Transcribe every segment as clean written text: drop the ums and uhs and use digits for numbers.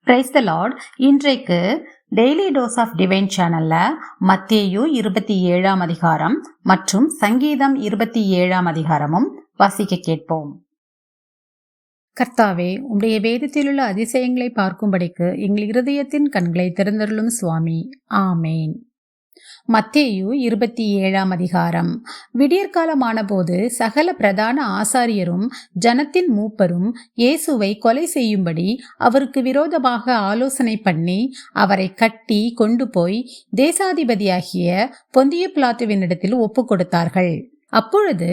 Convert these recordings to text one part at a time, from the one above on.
Praise the Lord. இன்றைக்கு daily dose of divine சேனல்ல மத்தேயு 27ஆம் அதிகாரம் மற்றும் சங்கீதம் 27ஆம் அதிகாரமும் வாசிக்க கேட்போம். கர்த்தாவே, உம்முடைய வேதத்திலுள்ள அதிசயங்களை பார்க்கும்படிக்கு எங்கள் இருதயத்தின் கண்களை திறந்தருளும் சுவாமி. ஆமேன். மத்தேயு 27ஆம் அதிகாரம். விடியற்காலமான போது சகல பிரதான ஆசாரியரும் ஜனத்தின் மூப்பரும் இயேசுவை கொலை செய்யும்படி அவருக்கு விரோதமாக ஆலோசனை பண்ணி அவரை கட்டி கொண்டு போய் தேசாதிபதியாகிய பொந்திய பிலாத்துவினிடத்தில் ஒப்பு கொடுத்தார்கள். அப்பொழுது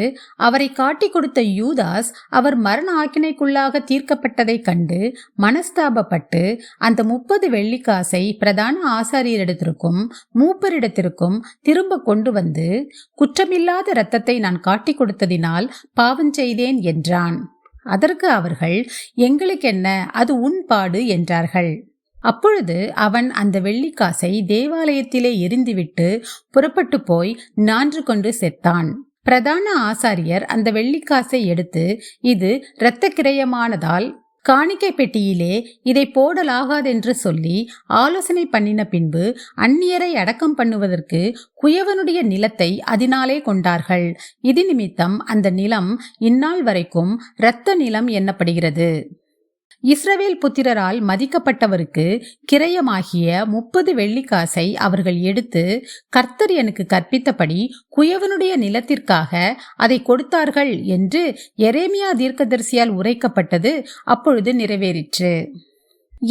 அவரை காட்டி கொடுத்த யூதாஸ் அவர் மரண ஆக்கினைக்குள்ளாக தீர்க்கப்பட்டதை கண்டு மனஸ்தாபப்பட்டு அந்த 30 வெள்ளிக்காசை பிரதான ஆசாரியரிடத்திற்கும் மூப்பரிடத்திற்கும் திரும்ப கொண்டு வந்து, குற்றமில்லாத இரத்தத்தை நான் காட்டி கொடுத்ததினால் பாவம் செய்தேன் என்றான். அதற்கு அவர்கள், எங்களுக்கென்ன, அது உன் பாடு என்றார்கள். அப்பொழுது அவன் அந்த வெள்ளிக்காசை தேவாலயத்திலே எரிந்துவிட்டு புறப்பட்டு போய் நான்று கொண்டு செத்தான். பிரதான ஆசாரியர் அந்த வெள்ளிக்காசை எடுத்து, இது இரத்த கிரயமானதால் காணிக்கை பெட்டியிலே இதை போடலாகாதென்று சொல்லி ஆலோசனை பண்ணின பின்பு அந்நியரை அடக்கம் பண்ணுவதற்கு குயவனுடைய நிலத்தை அதனாலே கொண்டார்கள். இது நிமித்தம் அந்த நிலம் இந்நாள் வரைக்கும் இரத்த நிலம் எண்ணப்படுகிறது. இஸ்ரவேல் புத்திரரால் மதிக்கப்பட்டவருக்கு கிரயமாகிய 30 வெள்ளிக்காசை அவர்கள் எடுத்து, கர்த்தர் எனக்கு கற்பித்தபடி குயவனுடைய நிலத்திற்காக அதை கொடுத்தார்கள் என்று எரேமியா தீர்க்கதரிசியால் உரைக்கப்பட்டது அப்பொழுது நிறைவேறிற்று.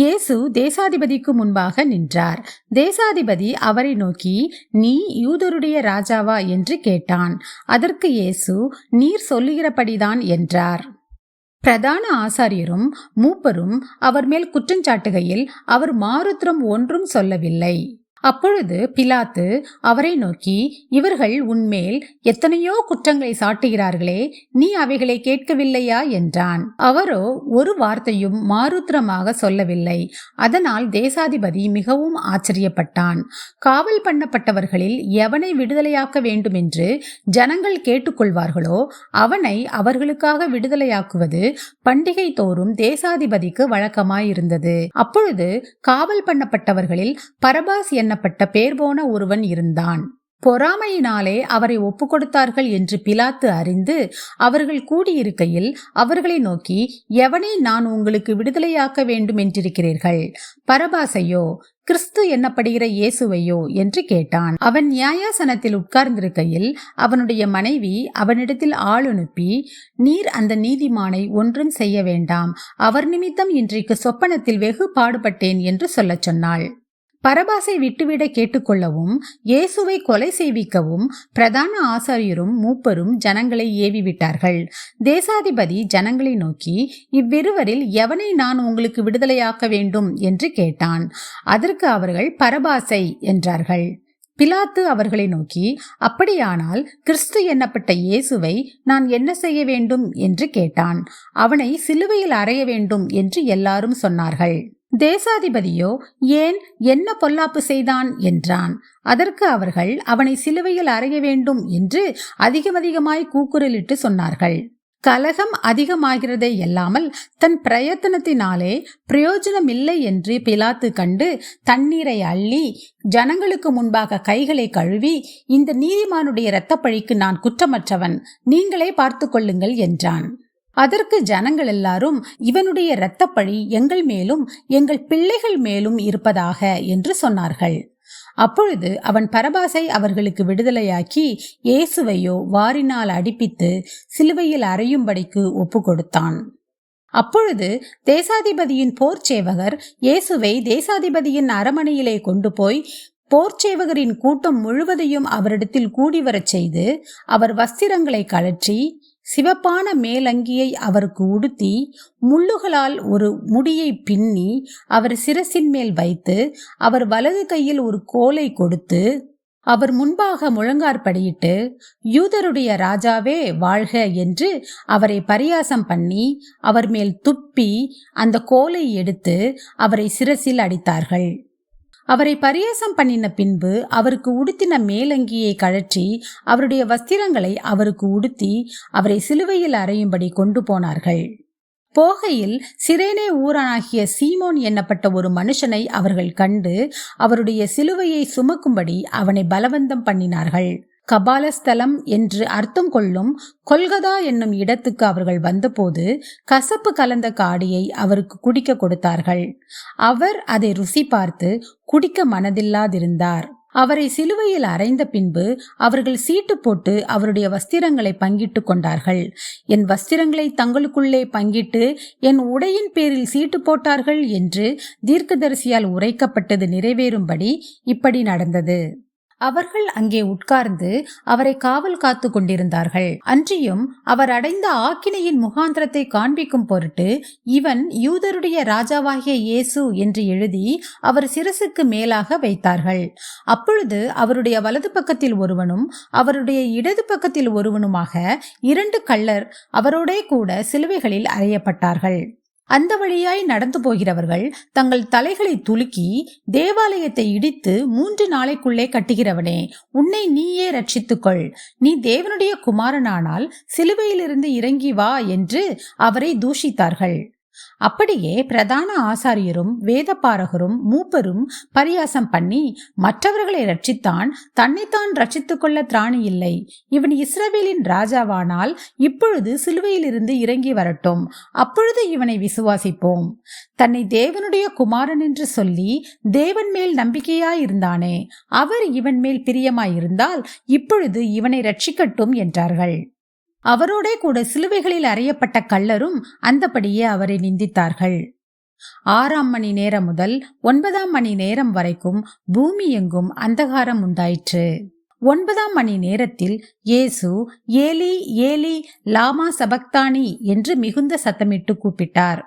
இயேசு தேசாதிபதிக்கு முன்பாக நின்றார். தேசாதிபதி அவரை நோக்கி, நீ யூதருடைய ராஜாவா என்று கேட்டான். அதற்கு இயேசு, நீர் சொல்லுகிறபடிதான் என்றார். பிரதான ஆசாரியரும் மூப்பரும் அவர் மேல் குற்றஞ்சாட்டுகையில் அவர் மாறுத்திரம் ஒன்றும் சொல்லவில்லை. அப்பொழுது பிலாத்து அவரை நோக்கி, இவர்கள் உன்மேல் எத்தனையோ குற்றங்களை சாட்டுகிறார்களே, நீ அவைகளை கேட்கவில்லையா என்றான். அவரோ ஒரு வார்த்தையும் மாறுத்திரமாக சொல்லவில்லை. அதனால் தேசாதிபதி மிகவும் ஆச்சரியப்பட்டான். காவல் பண்ணப்பட்டவர்களில் எவனை விடுதலையாக்க வேண்டுமென்று ஜனங்கள் கேட்டுக்கொள்வார்களோ அவனை அவர்களுக்காக விடுதலையாக்குவது பண்டிகை தோறும் தேசாதிபதிக்கு வழக்கமாயிருந்தது. அப்பொழுது காவல் பண்ணப்பட்டவர்களில் பரபாஸ் என்னப்பட்ட பேர் போன ஒருவன் இருந்தான். பொறாமையினாலே அவரை ஒப்பு கொடுத்தார்கள் என்று பிலாத்து அறிந்து அவர்கள் கூடியிருக்கையில் அவர்களை நோக்கி, எவனை நான் உங்களுக்கு விடுதலையாக்க வேண்டும் என்றிருக்கிறீர்கள், பரபாசையோ கிறிஸ்து என்னப்படுகிற இயேசுவையோ என்று கேட்டான். அவன் நியாயாசனத்தில் உட்கார்ந்திருக்கையில் அவனுடைய மனைவி அவனிடத்தில் ஆள் அனுப்பி, நீர் அந்த நீதிமானை ஒன்றும் செய்ய வேண்டாம், அவர் நிமித்தம் இன்றைக்கு சொப்பனத்தில் வெகு பாடுபட்டேன் என்று சொல்லச் சொன்னாள். பரபாசை விட்டுவிட கேட்டுக்கொள்ளவும் இயேசுவை கொலை செய்விக்கவும் பிரதான ஆசாரியரும் மூப்பரும் ஜனங்களை ஏவிவிட்டார்கள். தேசாதிபதி ஜனங்களை நோக்கி, இவ்விருவரில் எவனை நான் உங்களுக்கு விடுதலையாக்க வேண்டும் என்று கேட்டான். அதற்கு அவர்கள் பரபாசை என்றார்கள். பிலாத்து அவர்களை நோக்கி, அப்படியானால் கிறிஸ்து என்னப்பட்ட இயேசுவை நான் என்ன செய்ய வேண்டும் என்று கேட்டான். அவனை சிலுவையில் அறைய வேண்டும் என்று எல்லாரும் சொன்னார்கள். தேசாதிபதியோ, ஏன், என்ன பொல்லாப்பு செய்தான் என்றான். அதற்கு அவர்கள், அவனை சிலுவையில் அறைய வேண்டும் என்று அதிகமாய் கூக்குரலிட்டு சொன்னார்கள். கலகம் அதிகமாகிறதே அல்லாமல் தன் பிரயத்தனத்தினாலே பிரயோஜனமில்லை என்று பிலாத்து கண்டு தண்ணீரை அள்ளி ஜனங்களுக்கு முன்பாக கைகளை கழுவி, இந்த நீதிமானுடைய இரத்தப்பழிக்கு நான் குற்றமற்றவன், நீங்களே பார்த்து கொள்ளுங்கள் என்றான். அதற்கு ஜனங்கள் எல்லாரும், இவனுடைய இரத்தப்பழி எங்கள் மேலும் எங்கள் பிள்ளைகள் மேலும் இருப்பதாக என்று சொன்னார்கள். அப்பொழுது அவன் பரபாசை அவர்களுக்கு விடுதலையாக்கி இயேசுவையோ வாரினால் அடிப்பித்து சிலுவையில் அறையும்படிக்கு ஒப்பு கொடுத்தான். அப்பொழுது தேசாதிபதியின் போர்ச்சேவகர் இயேசுவை தேசாதிபதியின் அரமனையிலே கொண்டு போய் போர்ச்சேவகரின் கூட்டம் முழுவதையும் அவரிடத்தில் கூடி வரச் செய்து அவர் வஸ்திரங்களை கழற்றி சிவப்பான மேலங்கியை அவருக்கு உடுத்தி முள்ளுகளால் ஒரு முடியை பின்னி அவர் சிரசின் மேல் வைத்து அவர் வலது கையில் ஒரு கோலை கொடுத்து அவர் முன்பாக முழங்காற்படியிட்டு, யூதருடைய ராஜாவே வாழ்க என்று அவரை பரியாசம் பண்ணி அவர் மேல் துப்பி அந்த கோலை எடுத்து அவரை சிரசில் அடித்தார்கள். அவரை பரியாசம் பண்ணின பின்பு அவருக்கு உடுத்தின மேலங்கியை கழற்றி அவருடைய வஸ்திரங்களை அவருக்கு உடுத்தி அவரை சிலுவையில் அறையும்படி கொண்டு போனார்கள். போகையில் சிரேனே ஊரானாகிய சீமோன் என்னப்பட்ட ஒரு மனுஷனை அவர்கள் கண்டு அவருடைய சிலுவையை சுமக்கும்படி அவனை பலவந்தம் பண்ணினார்கள். கபாலஸ்தலம் என்று அர்த்தம் கொள்ளும் கொல்கதா என்னும் இடத்துக்கு அவர்கள் வந்தபோது கசப்பு கலந்த காடியை அவருக்கு குடிக்க கொடுத்தார்கள். அவர் அதை ருசி பார்த்து குடிக்க மனதில்லாதிருந்தார். அவரை சிலுவையில் அறைந்த பின்பு அவர்கள் சீட்டு போட்டு அவருடைய வஸ்திரங்களை பங்கிட்டு கொண்டார்கள். என் வஸ்திரங்களை தங்களுக்குள்ளே பங்கிட்டு என் உடையின் பேரில் சீட்டு போட்டார்கள் என்று தீர்க்கதரிசியால் உரைக்கப்பட்டது நிறைவேறும்படி இப்படி நடந்தது. அவர்கள் அங்கே உட்கார்ந்து அவரை காவல் காத்து கொண்டிருந்தார்கள். அன்றியும் அவர் அடைந்த ஆக்கினையின் முகாந்திரத்தை காண்பிக்கும் பொருட்டு இவன் யூதருடைய ராஜாவாகிய இயேசு என்று எழுதி அவர் சிரசுக்கு மேலாக வைத்தார்கள். அப்பொழுது அவருடைய வலது பக்கத்தில் ஒருவனும் அவருடைய இடது பக்கத்தில் ஒருவனுமாக 2 கள்ளர் அவரோடே கூட சிலுவைகளில் அறையப்பட்டார்கள். அந்த வழியாய் நடந்து போகிறவர்கள் தங்கள் தலைகளை துலுக்கி, தேவாலயத்தை இடித்து 3 நாளைக்குள்ளே கட்டுகிறவனே, உன்னை நீயே ரட்சித்துக்கொள், நீ தேவனுடைய குமாரனானால் சிலுவையிலிருந்து இறங்கி வா என்று அவரை தூஷித்தார்கள். அப்படியே பிரதான ஆசாரியரும் வேதபாரகரும் மூப்பரும் பரியாசம் பண்ணி, மற்றவர்களை ரட்சித்தான், தன்னைத்தான் ரட்சித்துக் கொள்ள திராணி இல்லை, இவன் இஸ்ரவேலின் ராஜாவானால் இப்பொழுது சிலுவையிலிருந்து இறங்கி வரட்டும், அப்பொழுது இவனை விசுவாசிப்போம். தன்னை தேவனுடைய குமாரன் என்று சொல்லி தேவன் மேல் நம்பிக்கையாயிருந்தானே, அவர் இவன் மேல் பிரியமாயிருந்தால் இப்பொழுது இவனை ரட்சிக்கட்டும் என்றார்கள். அவரோடே கூட சிலுவைகளில் அறையப்பட்ட கள்ளரும் அந்தபடியே அவரை நிந்தித்தார்கள். 6ஆம் மணி நேரம் முதல் 9ஆம் மணி நேரம் வரைக்கும் பூமி எங்கும் அந்தகாரம் உண்டாயிற்று. 9ஆம் மணி நேரத்தில் இயேசு ஏலி ஏலி லாமா சபக்தானி என்று மிகுந்த சத்தமிட்டு கூப்பிட்டார்.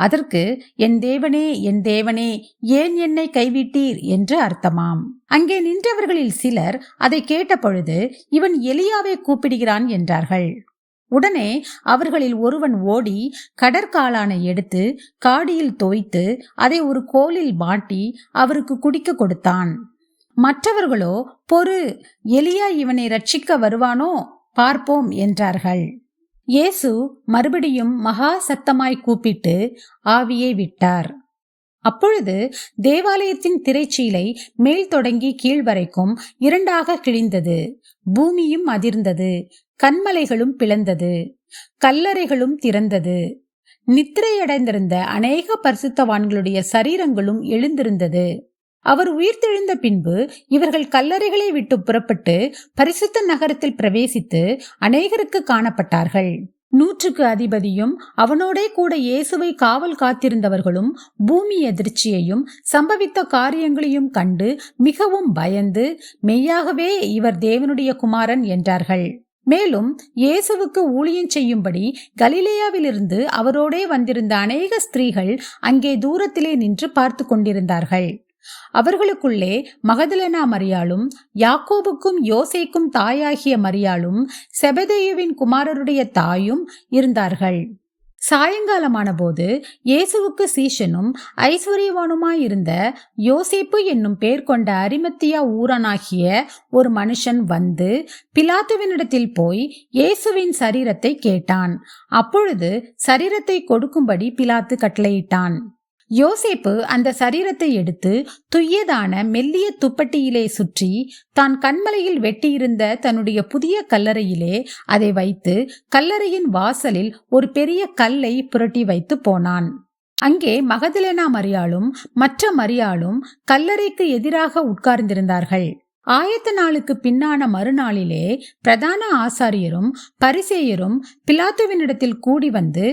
அதற்கு என் தேவனே ஏன் என்னை கைவிட்டீர் என்று அர்த்தமாம். அங்கே நின்றவர்களில் சிலர் அதை கேட்ட பொழுது இவன் எலியாவை கூப்பிடுகிறான் என்றார்கள். உடனே அவர்களில் ஒருவன் ஓடி கடற்காளானை எடுத்து காடியில் தோய்த்து அதை ஒரு கோலில் மாட்டி அவருக்கு குடிக்க கொடுத்தான். மற்றவர்களோ, பொறு, எலியா இவனை ரட்சிக்க வருவானோ பார்ப்போம் என்றார்கள். இயேசு மறுபடியும் மகா சத்தமாய் கூப்பிட்டு ஆவியை விட்டார். அப்பொழுது தேவாலயத்தின் திரைச்சீலை மேல் தொடங்கி கீழ் வரைக்கும் 2ஆக கிழிந்தது. பூமியும் அதிர்ந்தது, கன்மலைகளும் பிளந்தது, கல்லறைகளும் திறந்தது. நித்திரையடைந்திருந்த அநேக பரிசுத்தவான்களுடைய சரீரங்களும் எழுந்திருந்தது. அவர் உயிர்த்தெழுந்த பின்பு இவர்கள் கல்லறைகளை விட்டு புறப்பட்டு பரிசுத்த நகரத்தில் பிரவேசித்து அநேகருக்கு காணப்பட்டார்கள். 100க்கு அதிபதியும் அவனோடே கூட இயேசுவை காவல் காத்திருந்தவர்களும் பூமி எதிர்ச்சியையும் சம்பவித்த காரியங்களையும் கண்டு மிகவும் பயந்து, மெய்யாகவே இவர் தேவனுடைய குமாரன் என்றார்கள். மேலும் இயேசுவுக்கு ஊழியம் செய்யும்படி கலிலேயாவிலிருந்து அவரோடே வந்திருந்த அநேக ஸ்திரீகள் அங்கே தூரத்திலே நின்று பார்த்து கொண்டிருந்தார்கள். அவர்களுக்குள்ளே மகதலேனா மரியாளும் யாக்கோபுக்கும் யோசேக்கும் தாயாகிய மரியாளும் செபதேயுவின் குமாரருடைய தாயும் இருந்தார்கள். சாயங்காலமான போது இயேசுவுக்கு சீஷனும் ஐஸ்வர்யவானுமாயிருந்த யோசேப்பு என்னும் பேர் கொண்ட அரிமத்தியா ஊரானாகிய ஒரு மனுஷன் வந்து பிலாத்துவினிடத்தில் போய் இயேசுவின் சரீரத்தை கேட்டான். அப்பொழுது சரீரத்தை கொடுக்கும்படி பிலாத்து கட்டளையிட்டான். யோசேப்பு அந்த சரீரத்தை எடுத்து துய்யதான மெல்லிய துப்பட்டியிலே சுற்றி தான் கன்மலையில் வெட்டியிருந்த தன்னுடைய புதிய கல்லறையிலே அதை வைத்து கல்லறையின் வாசலில் ஒரு பெரிய கல்லை புரட்டி வைத்து போனான். அங்கே மகதலேனா மரியாளும் மற்ற மரியாளும் கல்லறைக்கு எதிராக உட்கார்ந்திருந்தார்கள். ஆயத்த நாளுக்கு பின்னான மறுநாளிலே பிரதான ஆசாரியரும் பரிசேயரும் பிலாத்துவினிடத்தில் கூடி வந்து,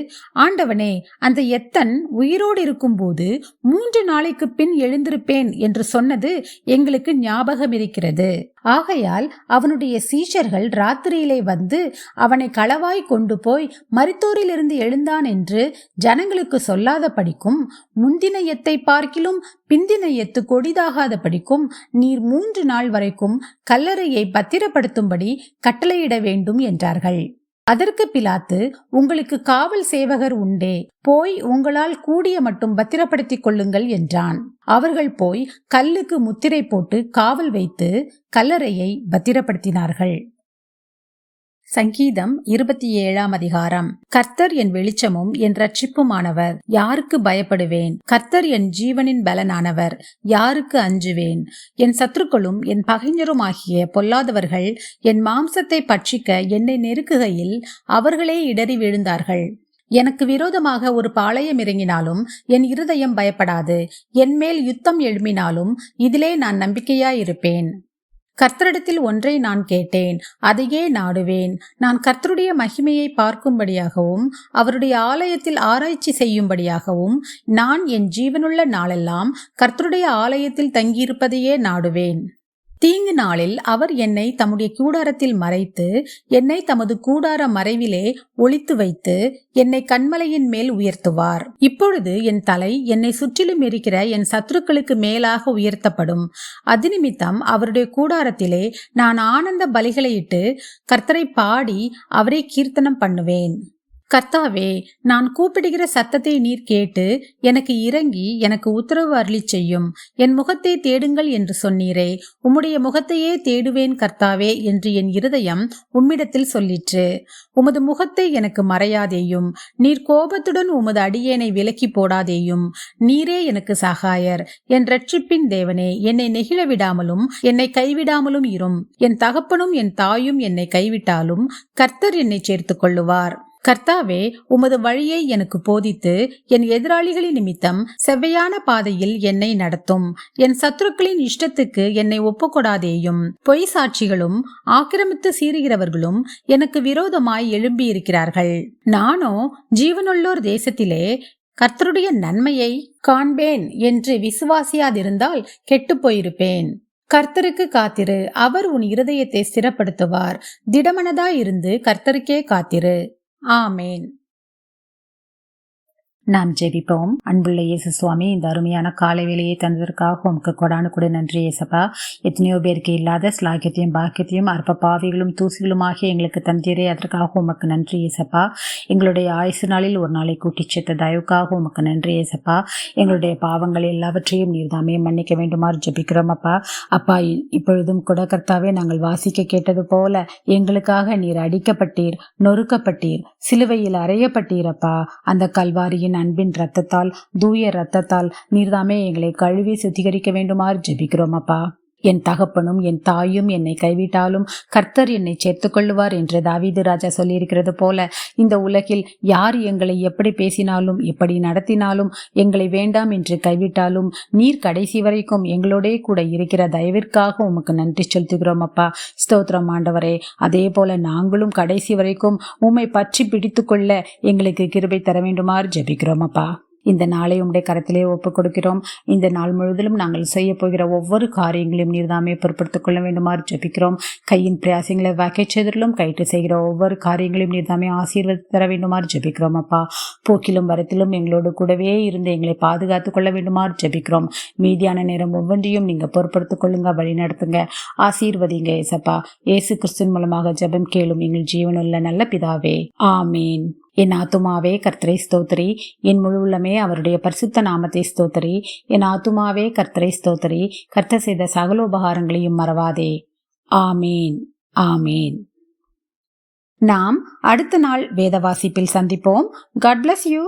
ஆண்டவனே, அந்த எத்தன் உயிரோடு இருக்கும்போது 3 நாளைக்கு பின் எழுந்திருப்பேன் என்று சொன்னது எங்களுக்கு ஞாபகம் இருக்கிறது. ஆகையால் அவனுடைய சீஷர்கள் ராத்திரியிலே வந்து அவனை களவாய் கொண்டு போய் மரித்தோரிலிருந்து எழுந்தான் என்று ஜனங்களுக்கு சொல்லாத படிக்கும், முந்தின எத்தை பார்க்கிலும் பிந்தின எத்து கொடிதாகாத படிக்கும் நீர் 3 நாள் வரைக்கும் கல்லறையை பத்திரப்படுத்தும்படி கட்டளையிட வேண்டும் என்றார்கள். அதற்கு பிலாத்து, உங்களுக்கு காவல் சேவகர் உண்டே, போய் உங்களால் கூடிய மட்டும் பத்திரப்படுத்திக் கொள்ளுங்கள் என்றான். அவர்கள் போய் கல்லுக்கு முத்திரை போட்டு காவல் வைத்து கல்லறையை பத்திரப்படுத்தினார்கள். சங்கீதம் 27 அதிகாரம். கர்த்தர் என் வெளிச்சமும் என் இரட்சிப்புமானவர், யாருக்கு பயப்படுவேன்? கர்த்தர் என் ஜீவனின் பலனானவர், யாருக்கு அஞ்சுவேன்? என் சத்துருக்களும் என் பகைஞருமாகிய பொல்லாதவர்கள் என் மாம்சத்தை பட்சிக்க என்னை நெருக்குகையில் அவர்களே இடறி விழுந்தார்கள். எனக்கு விரோதமாக ஒரு பாளையம் இறங்கினாலும் என் இருதயம் பயப்படாது. என் மேல் யுத்தம் எழும்பினாலும் இதிலே நான் நம்பிக்கையாயிருப்பேன். கர்த்தரிடத்தில் ஒன்றை நான் கேட்டேன், அதையே நாடுவேன். நான் கர்த்தருடைய மகிமையை பார்க்கும்படியாகவும் அவருடைய ஆலயத்தில் ஆராய்ச்சி செய்யும்படியாகவும் நான் என் ஜீவனுள்ள நாளெல்லாம் கர்த்தருடைய ஆலயத்தில் தங்கியிருப்பதையே நாடுவேன். தீங்கு நாளில் அவர் என்னை தம்முடைய கூடாரத்தில் மறைத்து என்னை தமது கூடார மறைவிலே ஒளித்து வைத்து என்னை கன்மலையின் மேல் உயர்த்துவார். இப்பொழுது என் தலை என்னை சுற்றிலும் இருக்கிற என் சத்துருக்களுக்கு மேலாக உயர்த்தப்படும். அது நிமித்தம் அவருடைய கூடாரத்திலே நான் ஆனந்த பலிகளையிட்டு கர்த்தரை பாடி அவரை கீர்த்தனம் பண்ணுவேன். கர்த்தாவே, நான் கூப்பிடுகிற சத்தத்தை நீர் கேட்டு எனக்கு இறங்கி எனக்கு உத்தரவு அருளிச் செய்யும். என் முகத்தை தேடுங்கள் என்று சொன்னீரே, உம்முடைய முகத்தையே தேடுவேன் கர்த்தாவே என்று என் இருதயம் உம்மிடத்தில் சொல்லிற்று. உமது முகத்தை எனக்கு மறையாதேயும், நீர் கோபத்துடன் உமது அடியேனை விலக்கி போடாதேயும். நீரே எனக்கு சகாயர், என் இரட்சிப்பின் தேவனே, என்னை நெகிழ விடாமலும் என்னை கைவிடாமலும் இரும். என் தகப்பனும் என் தாயும் என்னை கைவிட்டாலும் கர்த்தர் என்னை சேர்த்துக் கொள்ளுவார். கர்த்தாவே, உமது வழியை எனக்கு போதித்து என் எதிராளிகளின் நிமித்தம் செவ்வையான பாதையில் என்னை நடத்தும். என் சத்துருக்களின் இஷ்டத்துக்கு என்னை ஒப்புக்கொடாதேயும். பொய் சாட்சிகளும் ஆக்கிரமித்து சீறுகிறவர்களும் எனக்கு விரோதமாய் எழும்பியிருக்கிறார்கள். நானோ ஜீவனுள்ளோர் தேசத்திலே கர்த்தருடைய நன்மையை காண்பேன் என்று விசுவாசியாதிருந்தால் கெட்டுப் போயிருப்பேன். கர்த்தருக்கு காத்திரு, அவர் உன் இருதயத்தை ஸ்திரப்படுத்துவார். திடமனதாயிருந்து கர்த்தருக்கே காத்திரு. ஆமேன். நாம் ஜெபிப்போம். அன்புள்ள இயேசு சுவாமி, இந்த அருமையான காலை வேலையை தந்ததற்காக உமக்கு கொடானு கூட நன்றி ஏசப்பா. எத்தனையோ பேருக்கு இல்லாத ஸ்லாக்கியத்தையும் பாக்கியத்தையும் அற்ப பாவிகளும் தூசிகளுமாகிய எங்களுக்கு தந்தீரே, அதற்காக உமக்கு நன்றி ஏசப்பா. எங்களுடைய ஆயுசு நாளில் ஒரு நாளை கூட்டிச் சேர்த்த தயவுக்காக உமக்கு நன்றி ஏசப்பா. எங்களுடைய பாவங்கள் எல்லாவற்றையும் நீர் தாமே மன்னிக்க வேண்டுமாறு ஜெபிக்கிறோம் அப்பா. அப்பா, இப்பொழுதும் கூட கர்த்தாவே, நாங்கள் வாசிக்க கேட்டது போல எங்களுக்காக நீர் அடிக்கப்பட்டீர், நொறுக்கப்பட்டீர், சிலுவையில் அறையப்பட்டீரப்பா. அந்த கல்வாரியின் அன்பின் இரத்தத்தால், தூய இரத்தத்தால் நீர்தாமே எங்களை கழுவி சுத்திகரிக்க வேண்டுமாறு ஜெபிக்கிறோம் அப்பா. என் தகப்பனும் என் தாயும் என்னை கைவிட்டாலும் கர்த்தர் என்னை சேர்த்துக் கொள்ளுவார் என்று தாவீது ராஜா சொல்லியிருக்கிறது போல, இந்த உலகில் யார் எங்களை எப்படி பேசினாலும் எப்படி நடத்தினாலும் எங்களை வேண்டாம் என்று கைவிட்டாலும் நீர் கடைசி வரைக்கும் எங்களோடே கூட இருக்கிற தயவிற்காக உமக்கு நன்றி செலுத்துகிறோம் அப்பா. ஸ்தோத்திரம் ஆண்டவரே. அதே போல நாங்களும் கடைசி வரைக்கும் உம்மை பற்றி பிடித்து கொள்ள எங்களுக்கு கிருபை தர வேண்டுமாறு ஜெபிக்கிறோம் அப்பா. இந்த நாளை உம்முடைய கரத்திலே ஒப்புக் கொடுக்கிறோம். இந்த நாள் முழுவதிலும் நாங்கள் செய்ய போகிற ஒவ்வொரு காரியங்களையும் நீர்தாமே பொறுப்படுத்திக் கொள்ள வேண்டுமாறு ஜெபிக்கிறோம். கையின் பிரயாசங்களை வாக்கைச்செதிலும் கைட்டு செய்கிற ஒவ்வொரு காரியங்களையும் நீர்தாமே ஆசீர்வதித்து தர வேண்டுமாறு ஜெபிக்கிறோம் அப்பா. போக்கிலும் வரத்திலும் எங்களோடு கூடவே இருந்து எங்களை பாதுகாத்துக் கொள்ள வேண்டுமாறு ஜெபிக்கிறோம். மீதியான நேரம் ஒவ்வொன்றையும் நீங்க பொறுப்படுத்திக் கொள்ளுங்க, வழி நடத்துங்க, ஆசீர்வதிங்க ஏசப்பா. இயேசு கிறிஸ்துவின் மூலமாக ஜெபம் கேளும் எங்கள் ஜீவனுள்ள நல்ல பிதாவே, ஆமீன். என் ஆத்துமாவே கர்த்தரை ஸ்தோத்திரி, என் முழு உள்ளமே அவருடைய பரிசுத்த நாமத்தை ஸ்தோத்திரி. என் ஆத்துமாவே கர்த்தரை ஸ்தோத்திரி, கர்த்தர் செய்த சகல உபகாரங்களையும் மறவாதே. ஆமீன், ஆமீன். நாம் அடுத்த நாள் வேத வாசிப்பில் சந்திப்போம். God bless you.